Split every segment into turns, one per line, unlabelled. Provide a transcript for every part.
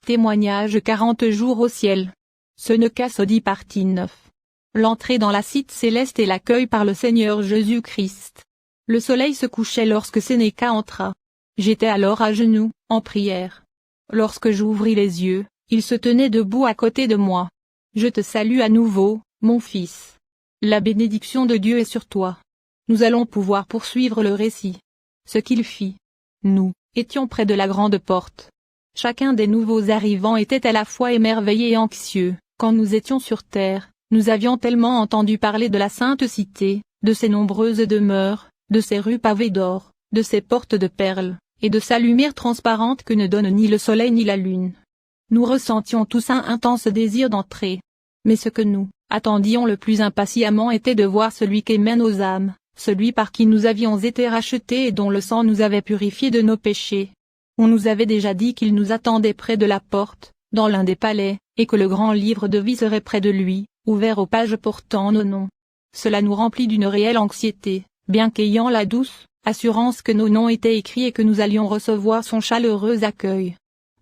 Témoignage 40 jours au ciel. Seneca Sodi partie 9. L'entrée dans la cité céleste et l'accueil par le Seigneur Jésus-Christ. Le soleil se couchait lorsque Sénéca entra. J'étais alors à genoux, en prière. Lorsque j'ouvris les yeux, il se tenait debout à côté de moi. Je te salue à nouveau, mon fils. La bénédiction de Dieu est sur toi. Nous allons pouvoir poursuivre le récit. Ce qu'il fit. Nous étions près de la grande porte. Chacun des nouveaux arrivants était à la fois émerveillé et anxieux. Quand nous étions sur terre, nous avions tellement entendu parler de la sainte cité, de ses nombreuses demeures, de ses rues pavées d'or, de ses portes de perles, et de sa lumière transparente que ne donnent ni le soleil ni la lune. Nous ressentions tous un intense désir d'entrer. Mais ce que nous attendions le plus impatiemment était de voir celui qu'aimaient nos âmes, celui par qui nous avions été rachetés et dont le sang nous avait purifiés de nos péchés. On nous avait déjà dit qu'il nous attendait près de la porte, dans l'un des palais, et que le grand livre de vie serait près de lui, ouvert aux pages portant nos noms. Cela nous remplit d'une réelle anxiété, bien qu'ayant la douce assurance que nos noms étaient écrits et que nous allions recevoir son chaleureux accueil.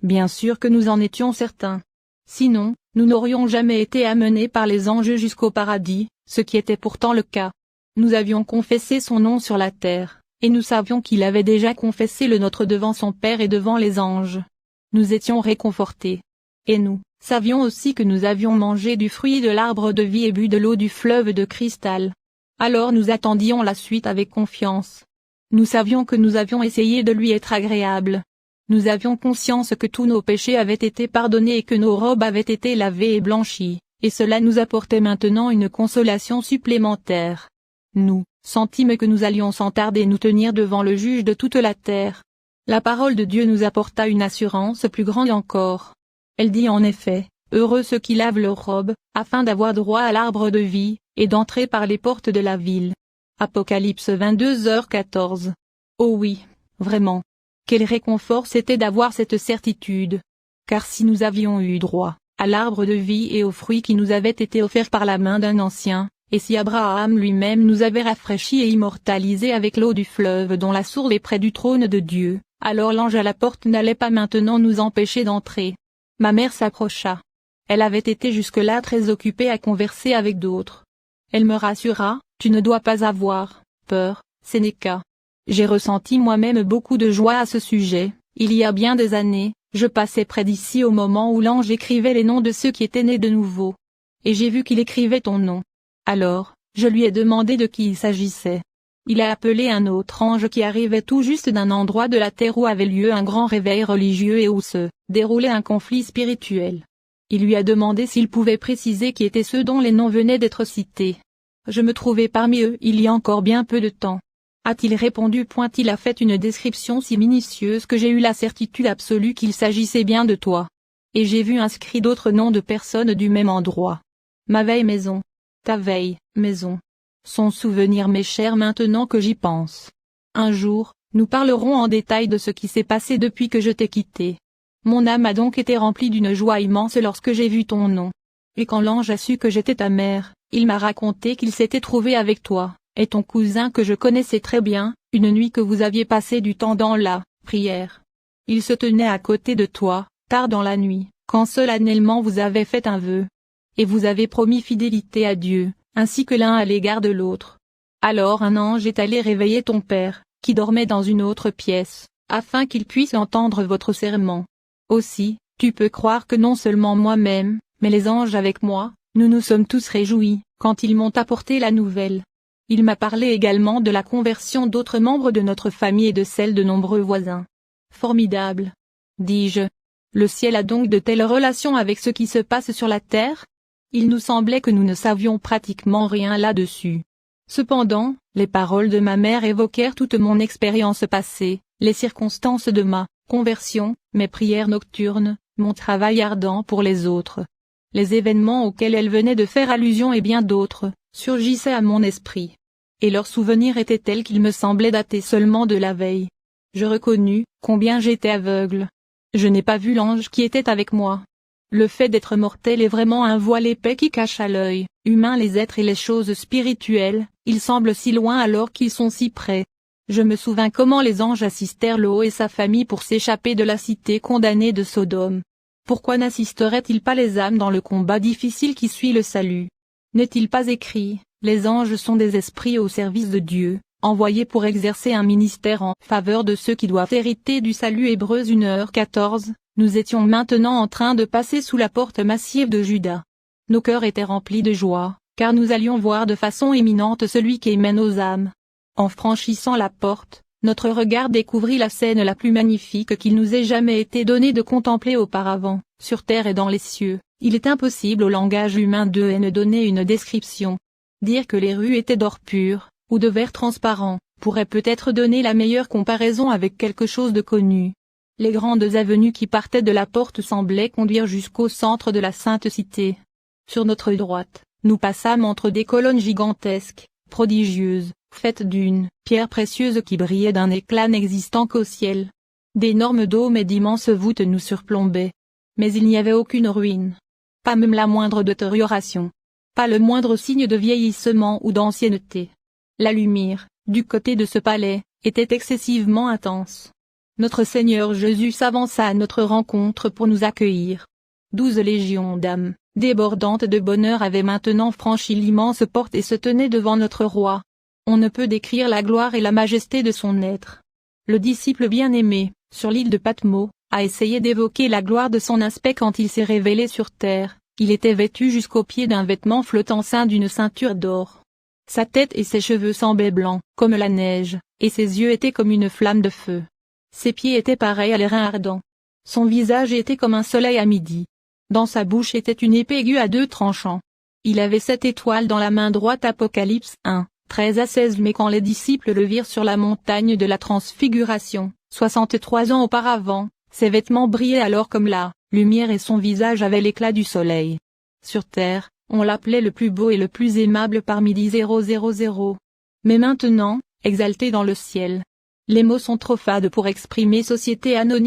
Bien sûr que nous en étions certains. Sinon, nous n'aurions jamais été amenés par les anges jusqu'au paradis, ce qui était pourtant le cas. Nous avions confessé son nom sur la terre, et nous savions qu'il avait déjà confessé le nôtre devant son Père et devant les anges. Nous étions réconfortés. Et nous savions aussi que nous avions mangé du fruit de l'arbre de vie et bu de l'eau du fleuve de cristal. Alors nous attendions la suite avec confiance. Nous savions que nous avions essayé de lui être agréables. Nous avions conscience que tous nos péchés avaient été pardonnés et que nos robes avaient été lavées et blanchies, et cela nous apportait maintenant une consolation supplémentaire. Nous sentîmes que nous allions sans tarder nous tenir devant le juge de toute la terre. La parole de Dieu nous apporta une assurance plus grande encore. Elle dit en effet, « Heureux ceux qui lavent leurs robes, afin d'avoir droit à l'arbre de vie, et d'entrer par les portes de la ville. » Apocalypse 22h14. Oh oui, vraiment. Quel réconfort c'était d'avoir cette certitude. Car si nous avions eu droit à l'arbre de vie et aux fruits qui nous avaient été offerts par la main d'un ancien, et si Abraham lui-même nous avait rafraîchis et immortalisés avec l'eau du fleuve dont la source est près du trône de Dieu, alors l'ange à la porte n'allait pas maintenant nous empêcher d'entrer. Ma mère s'approcha. Elle avait été jusque-là très occupée à converser avec d'autres. Elle me rassura, « Tu ne dois pas avoir peur, Sénéca. » J'ai ressenti moi-même beaucoup de joie à ce sujet. Il y a bien des années, je passais près d'ici au moment où l'ange écrivait les noms de ceux qui étaient nés de nouveau. Et j'ai vu qu'il écrivait ton nom. Alors, je lui ai demandé de qui il s'agissait. Il a appelé un autre ange qui arrivait tout juste d'un endroit de la terre où avait lieu un grand réveil religieux et où se déroulait un conflit spirituel. Il lui a demandé s'il pouvait préciser qui étaient ceux dont les noms venaient d'être cités. Je me trouvais parmi eux il y a encore bien peu de temps. A-t-il répondu ? Il a fait une description si minutieuse que j'ai eu la certitude absolue qu'il s'agissait bien de toi. Et j'ai vu inscrit d'autres noms de personnes du même endroit. Ma veille maison. Ta veille, maison. Son souvenir m'est cher maintenant que j'y pense. Un jour, nous parlerons en détail de ce qui s'est passé depuis que je t'ai quitté. Mon âme a donc été remplie d'une joie immense lorsque j'ai vu ton nom. Et quand l'ange a su que j'étais ta mère, il m'a raconté qu'il s'était trouvé avec toi, et ton cousin que je connaissais très bien, une nuit que vous aviez passé du temps dans la prière. Il se tenait à côté de toi, tard dans la nuit, quand solennellement vous avez fait un vœu. Et vous avez promis fidélité à Dieu, ainsi que l'un à l'égard de l'autre. Alors un ange est allé réveiller ton père, qui dormait dans une autre pièce, afin qu'il puisse entendre votre serment. Aussi, tu peux croire que non seulement moi-même, mais les anges avec moi, nous nous sommes tous réjouis, quand ils m'ont apporté la nouvelle. Il m'a parlé également de la conversion d'autres membres de notre famille et de celle de nombreux voisins. Formidable, dis-je. Le ciel a donc de telles relations avec ce qui se passe sur la terre ? Il nous semblait que nous ne savions pratiquement rien là-dessus. Cependant, les paroles de ma mère évoquèrent toute mon expérience passée, les circonstances de ma conversion, mes prières nocturnes, mon travail ardent pour les autres. Les événements auxquels elle venait de faire allusion et bien d'autres, surgissaient à mon esprit. Et leurs souvenirs étaient tels qu'ils me semblaient dater seulement de la veille. Je reconnus combien j'étais aveugle. Je n'ai pas vu l'ange qui était avec moi. Le fait d'être mortel est vraiment un voile épais qui cache à l'œil humain les êtres et les choses spirituelles, ils semblent si loin alors qu'ils sont si près. Je me souvins comment les anges assistèrent Lot et sa famille pour s'échapper de la cité condamnée de Sodome. Pourquoi n'assisteraient-ils pas les âmes dans le combat difficile qui suit le salut? N'est-il pas écrit, les anges sont des esprits au service de Dieu, envoyés pour exercer un ministère en faveur de ceux qui doivent hériter du salut? Hébreux 1h14. Nous étions maintenant en train de passer sous la porte massive de Juda. Nos cœurs étaient remplis de joie, car nous allions voir de façon imminente celui qui mène aux âmes. En franchissant la porte, notre regard découvrit la scène la plus magnifique qu'il nous ait jamais été donné de contempler auparavant, sur terre et dans les cieux. Il est impossible au langage humain de donner une description. Dire que les rues étaient d'or pur, ou de verre transparent, pourrait peut-être donner la meilleure comparaison avec quelque chose de connu. Les grandes avenues qui partaient de la porte semblaient conduire jusqu'au centre de la sainte cité. Sur notre droite, nous passâmes entre des colonnes gigantesques, prodigieuses, faites d'une pierre précieuse qui brillait d'un éclat n'existant qu'au ciel. D'énormes dômes et d'immenses voûtes nous surplombaient. Mais il n'y avait aucune ruine. Pas même la moindre détérioration. Pas le moindre signe de vieillissement ou d'ancienneté. La lumière, du côté de ce palais, était excessivement intense. Notre Seigneur Jésus s'avança à notre rencontre pour nous accueillir. 12 légions d'âmes, débordantes de bonheur, avaient maintenant franchi l'immense porte et se tenaient devant notre roi. On ne peut décrire la gloire et la majesté de son être. Le disciple bien-aimé, sur l'île de Patmos, a essayé d'évoquer la gloire de son aspect quand il s'est révélé sur terre. Il était vêtu jusqu'aux pieds d'un vêtement flottant ceint d'une ceinture d'or. Sa tête et ses cheveux semblaient blancs, comme la neige, et ses yeux étaient comme une flamme de feu. Ses pieds étaient pareils à l'airain ardent. Son visage était comme un soleil à midi. Dans sa bouche était une épée aiguë à 2 tranchants. Il avait 7 étoiles dans la main droite. Apocalypse 1, 13-16. Mais quand les disciples le virent sur la montagne de la Transfiguration, 63 ans auparavant, ses vêtements brillaient alors comme la lumière et son visage avait l'éclat du soleil. Sur terre, on l'appelait le plus beau et le plus aimable parmi 10 000. Mais maintenant, exalté dans le ciel. Les mots sont trop fades pour exprimer société anonyme.